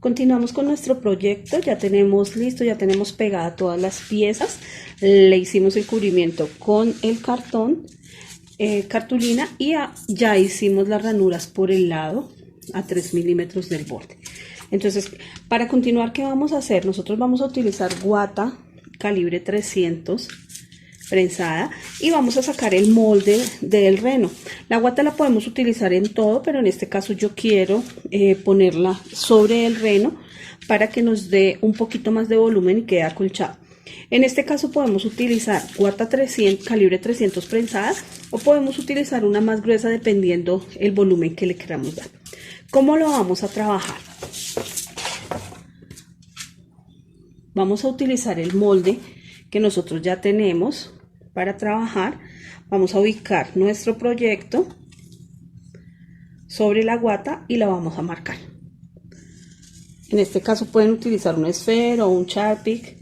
Continuamos con nuestro proyecto, ya tenemos listo, ya tenemos pegadas todas las piezas, le hicimos el cubrimiento con el cartón, cartulina y ya hicimos las ranuras por el lado a 3 milímetros del borde. Entonces, para continuar, ¿qué vamos a hacer? Nosotros vamos a utilizar guata calibre 300 prensada y vamos a sacar el molde del reno. La guata la podemos utilizar en todo, pero en este caso yo quiero ponerla sobre el reno para que nos dé un poquito más de volumen y quede acolchado. En este caso podemos utilizar guata 300, calibre 300 prensada, o podemos utilizar una más gruesa dependiendo el volumen que le queramos dar. ¿Cómo lo vamos a trabajar? Vamos a utilizar el molde que nosotros ya tenemos para trabajar. Vamos a ubicar nuestro proyecto sobre la guata y la vamos a marcar. En este caso pueden utilizar un esfero o un Sharpie.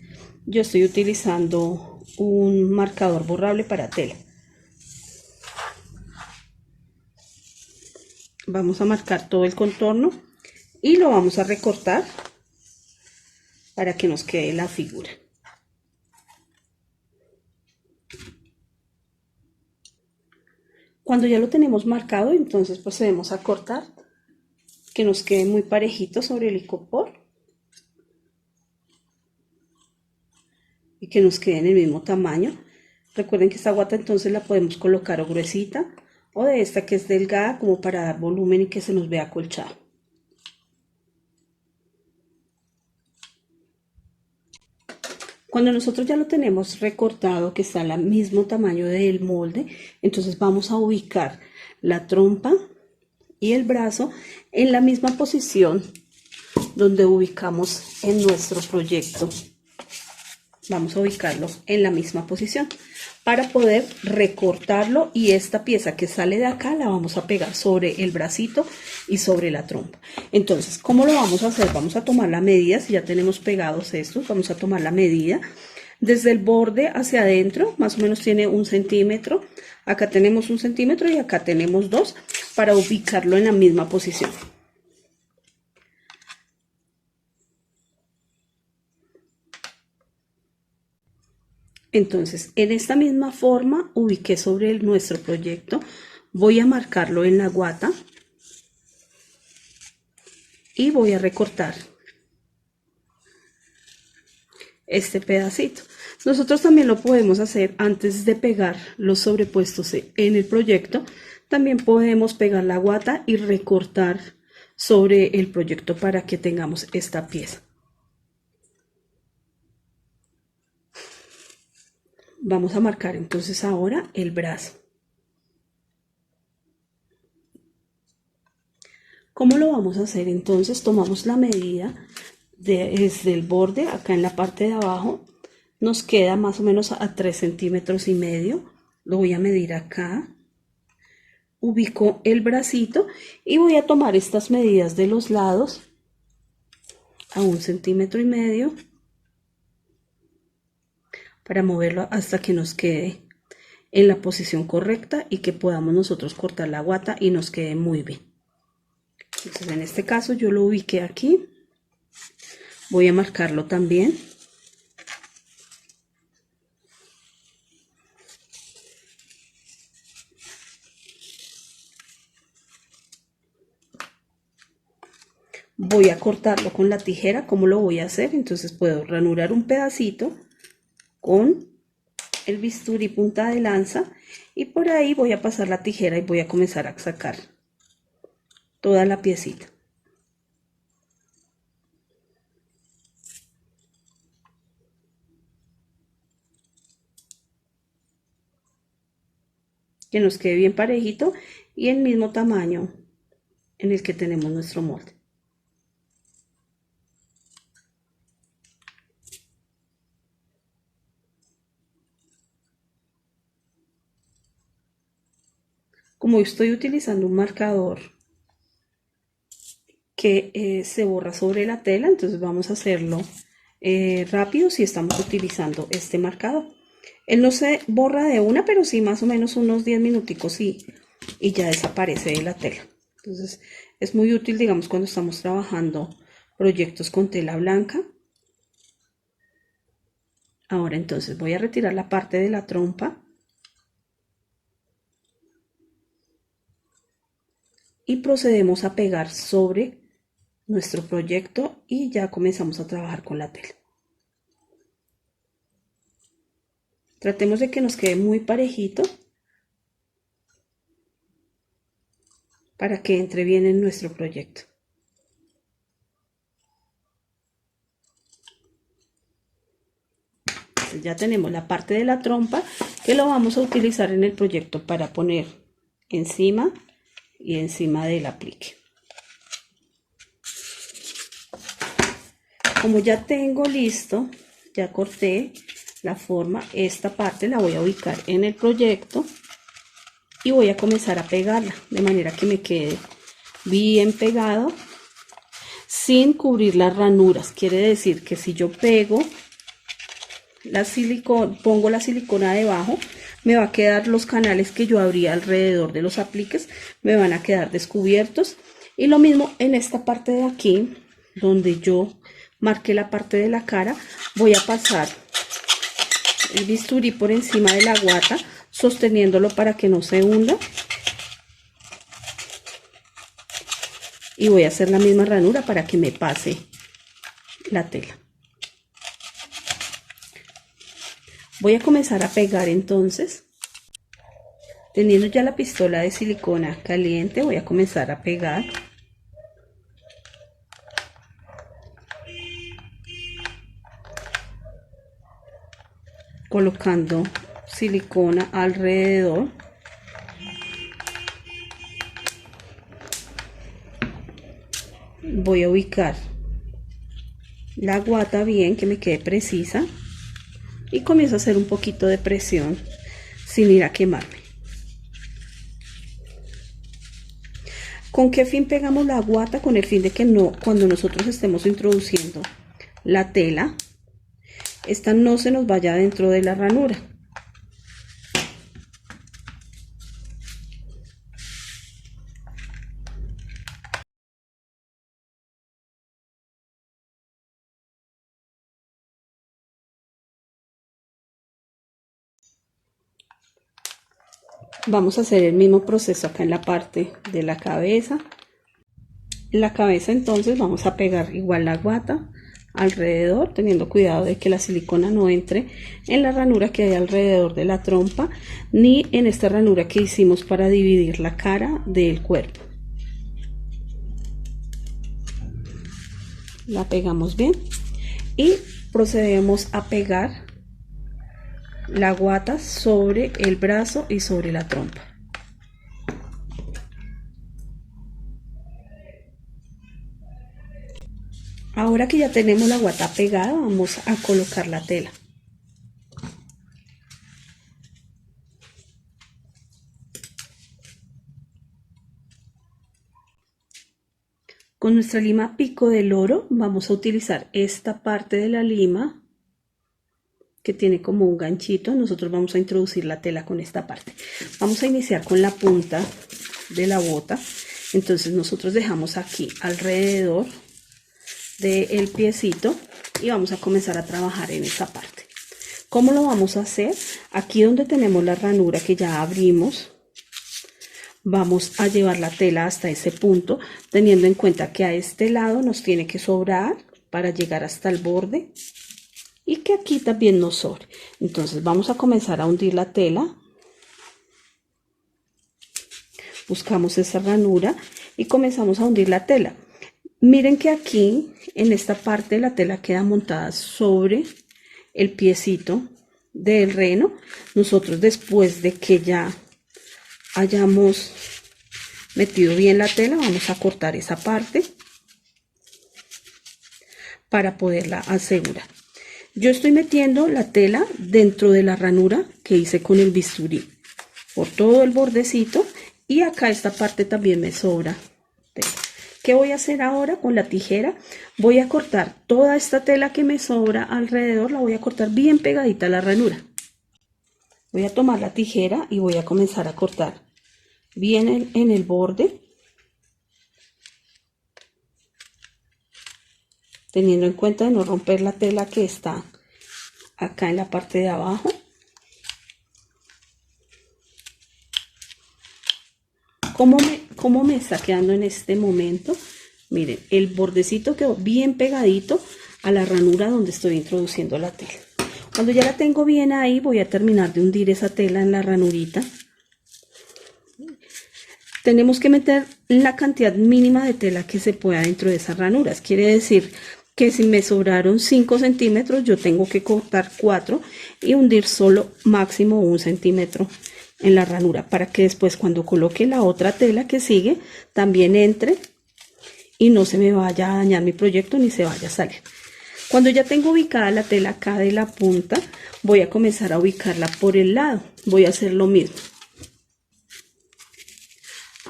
Yo estoy utilizando un marcador borrable para tela. Vamos a marcar todo el contorno y lo vamos a recortar para que nos quede la figura. Cuando ya lo tenemos marcado, entonces procedemos a cortar que nos quede muy parejito sobre el icopor y que nos quede en el mismo tamaño. Recuerden que esta guata entonces la podemos colocar o gruesita o de esta que es delgada, como para dar volumen y que se nos vea acolchado. Cuando nosotros ya lo tenemos recortado, que está al mismo tamaño del molde, entonces vamos a ubicar la trompa y el brazo en la misma posición donde ubicamos en nuestro proyecto. Vamos a ubicarlo en la misma posición para poder recortarlo, y esta pieza que sale de acá la vamos a pegar sobre el bracito y sobre la trompa. Entonces, ¿cómo lo vamos a hacer? Vamos a tomar la medida. Si ya tenemos pegados estos, vamos a tomar la medida desde el borde hacia adentro, más o menos tiene 1 centímetro. Acá tenemos 1 centímetro y acá tenemos 2, para ubicarlo en la misma posición. Entonces, en esta misma forma ubiqué sobre nuestro proyecto. Voy a marcarlo en la guata y voy a recortar este pedacito. Nosotros también lo podemos hacer antes de pegar los sobrepuestos en el proyecto. También podemos pegar la guata y recortar sobre el proyecto para que tengamos esta pieza. Vamos a marcar entonces ahora el brazo. ¿Cómo lo vamos a hacer? Entonces tomamos la medida desde el borde, acá en la parte de abajo, nos queda más o menos a 3,5 centímetros. Lo voy a medir acá. Ubico el bracito y voy a tomar estas medidas de los lados a 1,5 centímetros para moverlo hasta que nos quede en la posición correcta y que podamos nosotros cortar la guata y nos quede muy bien. Entonces, en este caso yo lo ubiqué aquí. Voy a marcarlo también. Voy a cortarlo con la tijera. ¿Cómo lo voy a hacer? Entonces puedo ranurar un pedacito con el bisturí punta de lanza y por ahí voy a pasar la tijera y voy a comenzar a sacar toda la piecita. Que nos quede bien parejito y el mismo tamaño en el que tenemos nuestro molde. Como estoy utilizando un marcador que se borra sobre la tela, entonces vamos a hacerlo rápido si estamos utilizando este marcador. Él no se borra de una, pero sí más o menos unos 10 minuticos y ya desaparece de la tela. Entonces es muy útil, digamos, cuando estamos trabajando proyectos con tela blanca. Ahora entonces voy a retirar la parte de la trompa y procedemos a pegar sobre nuestro proyecto y ya comenzamos a trabajar con la tela. Tratemos de que nos quede muy parejito para que entre bien en nuestro proyecto. Entonces ya tenemos la parte de la trompa que lo vamos a utilizar en el proyecto para poner encima y encima del aplique. Como ya tengo listo, ya corté la forma, esta parte la voy a ubicar en el proyecto y voy a comenzar a pegarla de manera que me quede bien pegado sin cubrir las ranuras. Quiere decir que si yo pego la silicona, pongo la silicona debajo, me va a quedar los canales que yo abrí alrededor de los apliques, me van a quedar descubiertos. Y lo mismo en esta parte de aquí, donde yo marqué la parte de la cara, voy a pasar el bisturí por encima de la guata, sosteniéndolo para que no se hunda. Y voy a hacer la misma ranura para que me pase la tela. Voy a comenzar a pegar entonces. Teniendo ya la pistola de silicona caliente, voy a comenzar a pegar. Colocando silicona alrededor. Voy a ubicar la guata bien, que me quede precisa. Y comienzo a hacer un poquito de presión sin ir a quemarme. ¿Con qué fin pegamos la guata? Con el fin de que no, cuando nosotros estemos introduciendo la tela, esta no se nos vaya dentro de la ranura. Vamos a hacer el mismo proceso acá en la parte de la cabeza. En la cabeza entonces vamos a pegar igual la guata alrededor, teniendo cuidado de que la silicona no entre en la ranura que hay alrededor de la trompa, ni en esta ranura que hicimos para dividir la cara del cuerpo. La pegamos bien y procedemos a pegar la guata sobre el brazo y sobre la trompa. Ahora que ya tenemos la guata pegada, vamos a colocar la tela. Con nuestra lima pico del oro vamos a utilizar esta parte de la lima que tiene como un ganchito. Nosotros vamos a introducir la tela con esta parte. Vamos a iniciar con la punta de la bota. Entonces nosotros dejamos aquí alrededor del piecito y vamos a comenzar a trabajar en esta parte. ¿Cómo lo vamos a hacer? Aquí donde tenemos la ranura que ya abrimos, vamos a llevar la tela hasta ese punto, teniendo en cuenta que a este lado nos tiene que sobrar para llegar hasta el borde y que aquí también nos sobre. Entonces vamos a comenzar a hundir la tela, buscamos esa ranura y comenzamos a hundir la tela. Miren que aquí en esta parte la tela queda montada sobre el piecito del reno. Nosotros, después de que ya hayamos metido bien la tela, vamos a cortar esa parte para poderla asegurar. Yo estoy metiendo la tela dentro de la ranura que hice con el bisturí por todo el bordecito, y acá esta parte también me sobra tela. ¿Qué voy a hacer ahora? Con la tijera voy a cortar toda esta tela que me sobra alrededor, la voy a cortar bien pegadita a la ranura. Voy a tomar la tijera y voy a comenzar a cortar bien en el borde. teniendo en cuenta de no romper la tela que está acá en la parte de abajo. ¿Cómo me está quedando en este momento? Miren, el bordecito quedó bien pegadito a la ranura donde estoy introduciendo la tela. Cuando ya la tengo bien ahí, voy a terminar de hundir esa tela en la ranurita. Tenemos que meter la cantidad mínima de tela que se pueda dentro de esas ranuras. Quiere decir que si me sobraron 5 centímetros, yo tengo que cortar 4 y hundir solo máximo 1 centímetro en la ranura, para que después cuando coloque la otra tela que sigue también entre y no se me vaya a dañar mi proyecto ni se vaya a salir. Cuando ya tengo ubicada la tela acá de la punta, voy a comenzar a ubicarla por el lado. Voy a hacer lo mismo.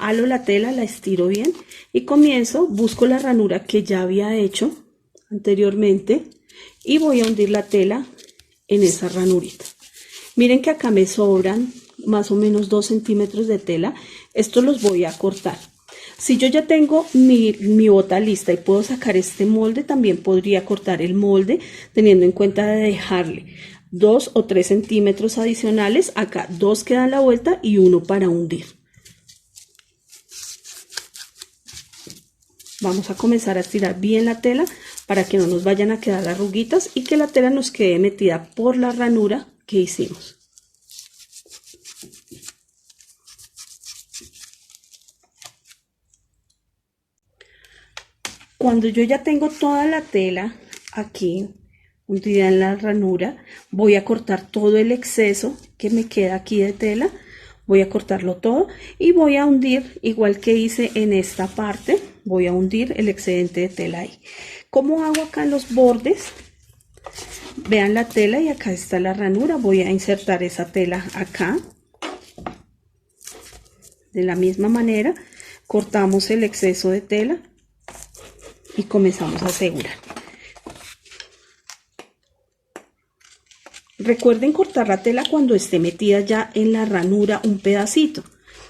Halo la tela, la estiro bien y busco la ranura que ya había hecho anteriormente y voy a hundir la tela en esa ranurita. Miren que acá me sobran más o menos 2 centímetros de tela. Estos los voy a cortar. Si yo ya tengo mi bota lista y puedo sacar este molde, también podría cortar el molde teniendo en cuenta de dejarle 2 o 3 centímetros adicionales. Acá 2 que dan la vuelta y 1 para hundir. Vamos a comenzar a estirar bien la tela para que no nos vayan a quedar arruguitas y que la tela nos quede metida por la ranura que hicimos. Cuando yo ya tengo toda la tela aquí hundida en la ranura, voy a cortar todo el exceso que me queda aquí de tela. Voy a cortarlo todo y voy a hundir, igual que hice en esta parte, voy a hundir el excedente de tela ahí. ¿Cómo hago acá en los bordes? Vean la tela y acá está la ranura. Voy a insertar esa tela acá. De la misma manera, cortamos el exceso de tela y comenzamos a asegurar. Recuerden cortar la tela cuando esté metida ya en la ranura un pedacito.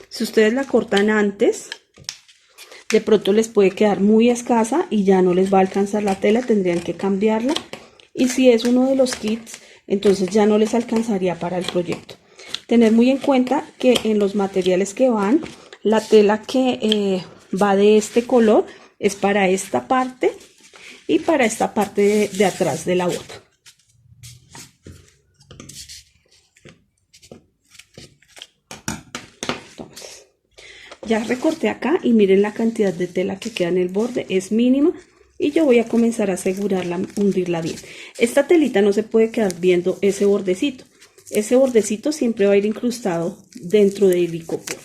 Si ustedes la cortan antes, de pronto les puede quedar muy escasa y ya no les va a alcanzar la tela, tendrían que cambiarla. Y si es uno de los kits, entonces ya no les alcanzaría para el proyecto. Tener muy en cuenta que en los materiales que van, la tela que va de este color es para esta parte y para esta parte de atrás de la bota. Ya recorté acá y miren la cantidad de tela que queda en el borde, es mínima y yo voy a comenzar a asegurarla, hundirla bien. Esta telita no se puede quedar viendo ese bordecito. Ese bordecito siempre va a ir incrustado dentro del icopor.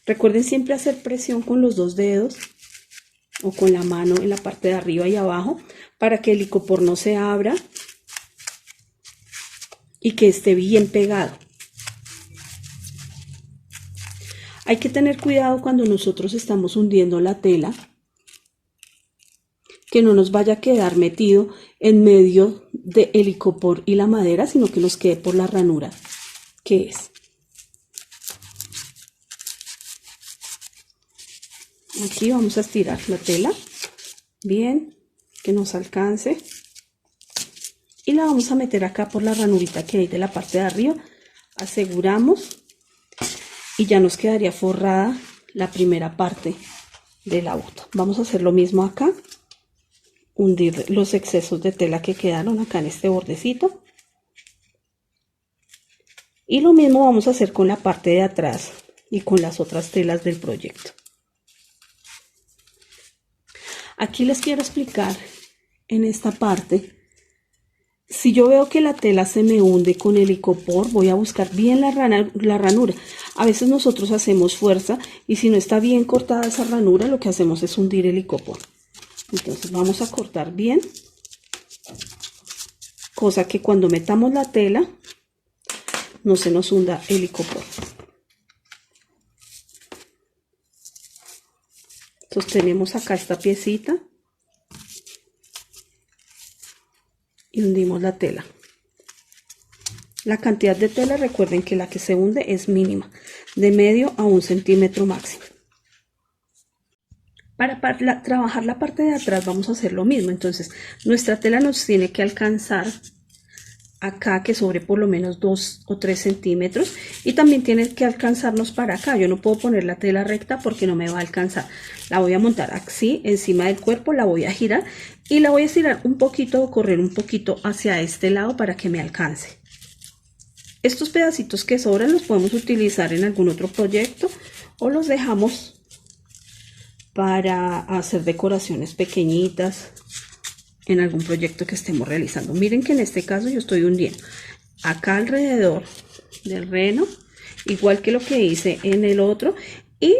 Recuerden siempre hacer presión con los 2 dedos o con la mano en la parte de arriba y abajo para que el icopor no se abra y que esté bien pegado. Hay que tener cuidado cuando nosotros estamos hundiendo la tela, que no nos vaya a quedar metido en medio del icopor y la madera, sino que nos quede por la ranura que es. Aquí vamos a estirar la tela bien, que nos alcance. Y la vamos a meter acá por la ranurita que hay de la parte de arriba. Aseguramos y ya nos quedaría forrada la primera parte de la bota. Vamos a hacer lo mismo acá. Hundir los excesos de tela que quedaron acá en este bordecito. Y lo mismo vamos a hacer con la parte de atrás y con las otras telas del proyecto. Aquí les quiero explicar en esta parte. Si yo veo que la tela se me hunde con el icopor, voy a buscar bien la ranura. A veces nosotros hacemos fuerza y si no está bien cortada esa ranura, lo que hacemos es hundir el icopor. Entonces vamos a cortar bien, cosa que cuando metamos la tela no se nos hunda el icopor. Sostenemos acá esta piecita y hundimos la tela. La cantidad de tela, recuerden que la que se hunde es mínima, de medio a 1 centímetro máximo. Para trabajar la parte de atrás vamos a hacer lo mismo. Entonces nuestra tela nos tiene que alcanzar acá, que sobre por lo menos 2 o 3 centímetros, y también tiene que alcanzarnos para acá. Yo no puedo poner la tela recta porque no me va a alcanzar. La voy a montar así encima del cuerpo, la voy a girar y la voy a estirar un poquito o correr un poquito hacia este lado para que me alcance. Estos pedacitos que sobran los podemos utilizar en algún otro proyecto o los dejamos para hacer decoraciones pequeñitas en algún proyecto que estemos realizando. Miren que en este caso yo estoy hundiendo acá alrededor del reno, igual que lo que hice en el otro, y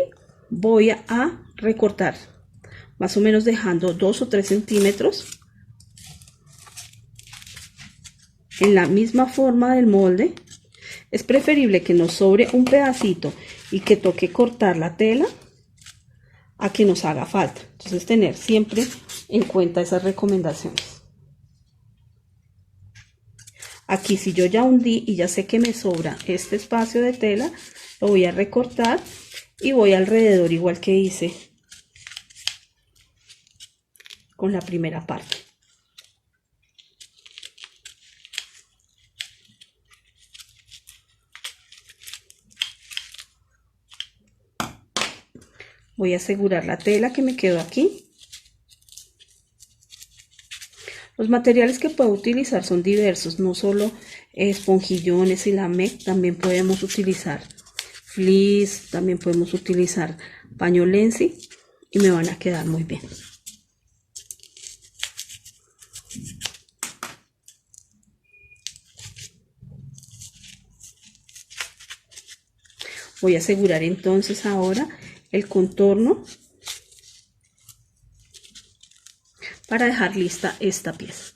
voy a recortar más o menos dejando 2 o 3 centímetros en la misma forma del molde. Es preferible que nos sobre un pedacito y que toque cortar la tela a que nos haga falta. Entonces tener siempre en cuenta esas recomendaciones. Aquí si yo ya hundí y ya sé que me sobra este espacio de tela, lo voy a recortar y voy alrededor igual que hice con la primera parte. Voy a asegurar la tela que me quedó aquí. Los materiales que puedo utilizar son diversos, no solo esponjillones y lamec, también podemos utilizar fleece, también podemos utilizar paño lenzi y me van a quedar muy bien. Voy a asegurar entonces ahora el contorno para dejar lista esta pieza.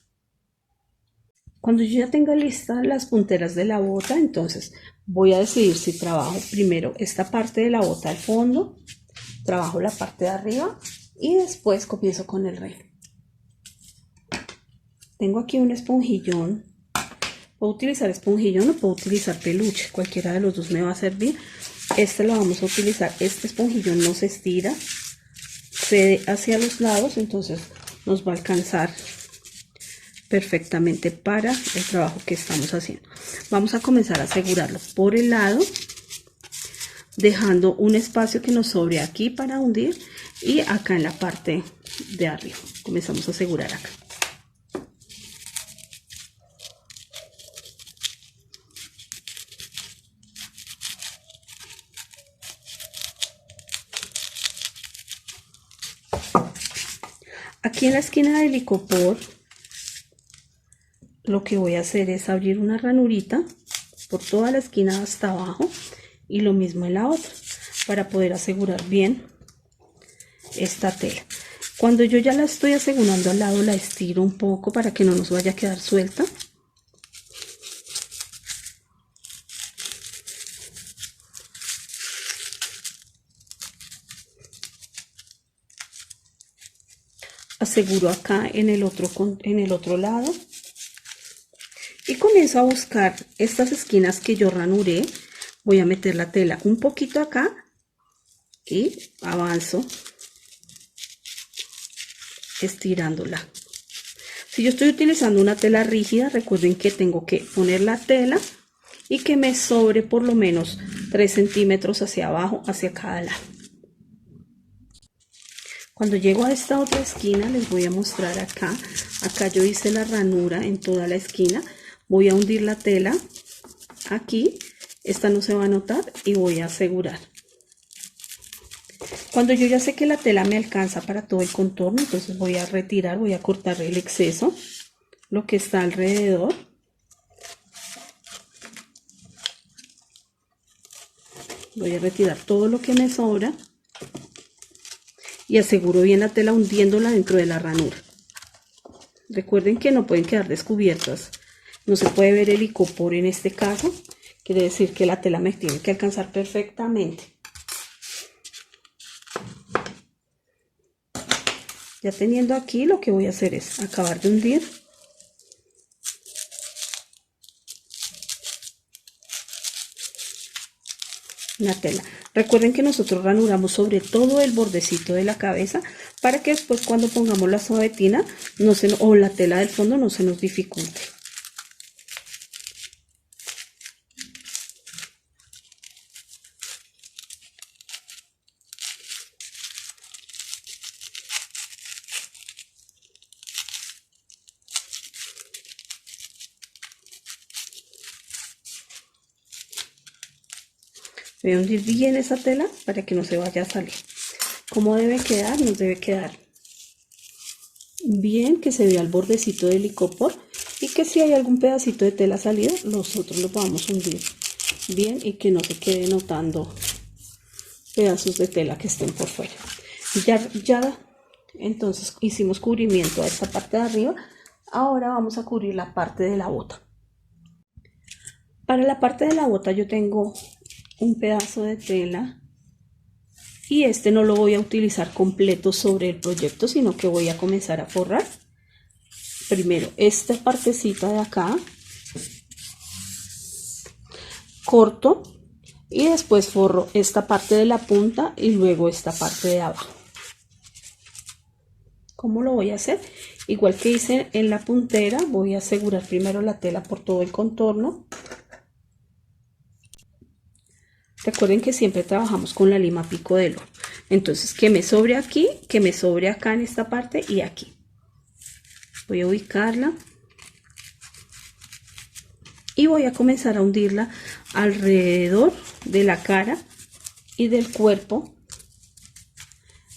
Cuando yo ya tenga listas las punteras de la bota, entonces voy a decidir si trabajo primero esta parte de la bota al fondo, trabajo la parte de arriba y después comienzo con el reno. Tengo aquí un esponjillón. Puedo utilizar esponjillón o puedo utilizar peluche, cualquiera de los dos me va a servir. Este lo vamos a utilizar, este esponjillón no se estira, cede hacia los lados, entonces nos va a alcanzar perfectamente para el trabajo que estamos haciendo. Vamos a comenzar a asegurarlo por el lado, dejando un espacio que nos sobre aquí para hundir y acá en la parte de arriba. Comenzamos a asegurar acá. Aquí en la esquina del icopor lo que voy a hacer es abrir una ranurita por toda la esquina hasta abajo y lo mismo en la otra para poder asegurar bien esta tela. Cuando yo ya la estoy asegurando al lado, la estiro un poco para que no nos vaya a quedar suelta. Aseguro acá en el otro lado y comienzo a buscar estas esquinas que yo ranuré. Voy a meter la tela un poquito acá y avanzo estirándola. Si yo estoy utilizando una tela rígida, recuerden que tengo que poner la tela y que me sobre por lo menos 3 centímetros hacia abajo, hacia cada lado. Cuando llego a esta otra esquina les voy a mostrar acá. Acá yo hice la ranura en toda la esquina. Voy a hundir la tela aquí. Esta no se va a notar y voy a asegurar. Cuando yo ya sé que la tela me alcanza para todo el contorno, entonces voy a retirar, voy a cortar el exceso, lo que está alrededor. Voy a retirar todo lo que me sobra. Y aseguro bien la tela hundiéndola dentro de la ranura. Recuerden que no pueden quedar descubiertas. No se puede ver el icopor en este caso. Quiere decir que la tela me tiene que alcanzar perfectamente. Ya teniendo aquí, lo que voy a hacer es acabar de hundir. la tela. Recuerden que nosotros ranuramos sobre todo el bordecito de la cabeza para que después cuando pongamos la suavetina o la tela del fondo no se nos dificulte. Voy a hundir bien esa tela para que no se vaya a salir. ¿Cómo debe quedar? Nos debe quedar bien, que se vea el bordecito del icopor y que si hay algún pedacito de tela salido, nosotros lo podamos hundir bien y que no se quede notando pedazos de tela que estén por fuera. Ya entonces hicimos cubrimiento a esta parte de arriba. Ahora vamos a cubrir la parte de la bota. Para la parte de la bota yo tengo un pedazo de tela y este no lo voy a utilizar completo sobre el proyecto, sino que voy a comenzar a forrar primero esta partecita de acá, corto y después forro esta parte de la punta y luego esta parte de abajo. ¿Cómo lo voy a hacer? Igual que hice en la puntera, voy a asegurar primero la tela por todo el contorno. Recuerden que siempre trabajamos con la lima picodelo. Entonces, que me sobre aquí, que me sobre acá en esta parte y aquí. Voy a ubicarla. Y voy a comenzar a hundirla alrededor de la cara y del cuerpo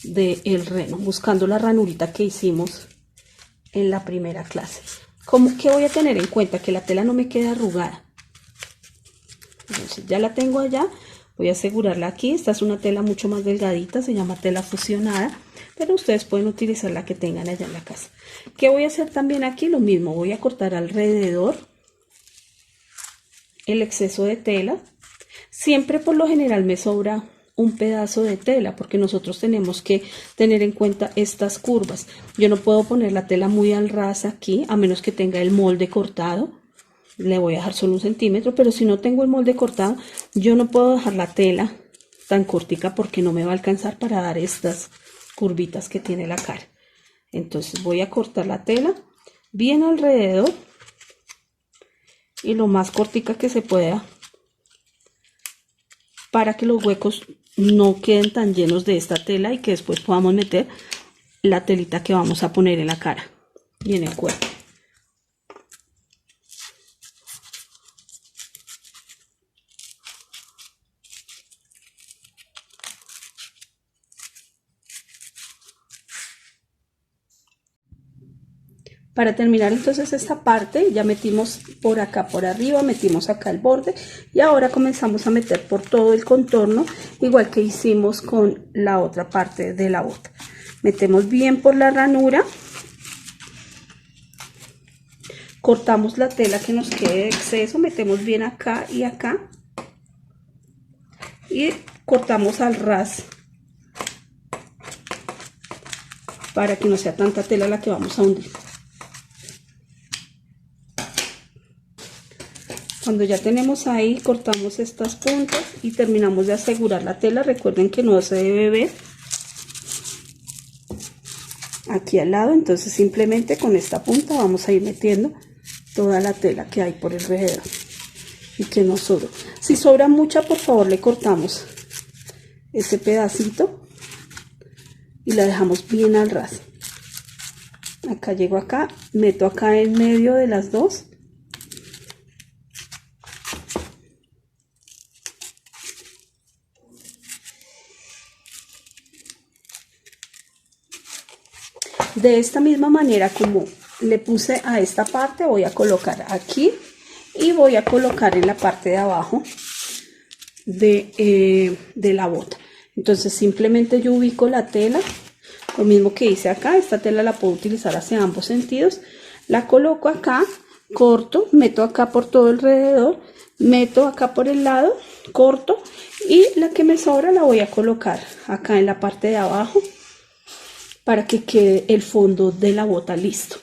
del reno, buscando la ranurita que hicimos en la primera clase. ¿Qué voy a tener en cuenta? Que la tela no me quede arrugada. Entonces ya la tengo allá. Voy a asegurarla aquí. Esta es una tela mucho más delgadita, se llama tela fusionada, pero ustedes pueden utilizar la que tengan allá en la casa. ¿Qué voy a hacer también aquí? Lo mismo, voy a cortar alrededor el exceso de tela. Siempre por lo general me sobra un pedazo de tela porque nosotros tenemos que tener en cuenta estas curvas. Yo no puedo poner la tela muy al ras aquí, a menos que tenga el molde cortado. Le voy a dejar solo 1 centímetro, pero si no tengo el molde cortado, yo no puedo dejar la tela tan cortica porque no me va a alcanzar para dar estas curvitas que tiene la cara. Entonces voy a cortar la tela bien alrededor y lo más cortica que se pueda para que los huecos no queden tan llenos de esta tela y que después podamos meter la telita que vamos a poner en la cara y en el cuerpo. Para terminar entonces esta parte ya metimos por acá por arriba, metimos acá el borde y ahora comenzamos a meter por todo el contorno igual que hicimos con la otra parte de la bota. Metemos bien por la ranura, cortamos la tela que nos quede de exceso, metemos bien acá y cortamos al ras para que no sea tanta tela la que vamos a hundir. Cuando ya tenemos ahí, cortamos estas puntas y terminamos de asegurar la tela. Recuerden que no se debe ver aquí al lado, entonces simplemente con esta punta vamos a ir metiendo toda la tela que hay por alrededor y que no sobra. Si sobra mucha, por favor le cortamos ese pedacito y la dejamos bien al ras. Acá llego acá, meto acá en medio de las dos. De esta misma manera como le puse a esta parte, voy a colocar aquí y voy a colocar en la parte de abajo de la bota. Entonces simplemente yo ubico la tela, lo mismo que hice acá. Esta tela la puedo utilizar hacia ambos sentidos. La coloco acá, corto, meto acá por todo alrededor, meto acá por el lado, corto y la que me sobra la voy a colocar acá en la parte de abajo para que quede el fondo de la bota listo.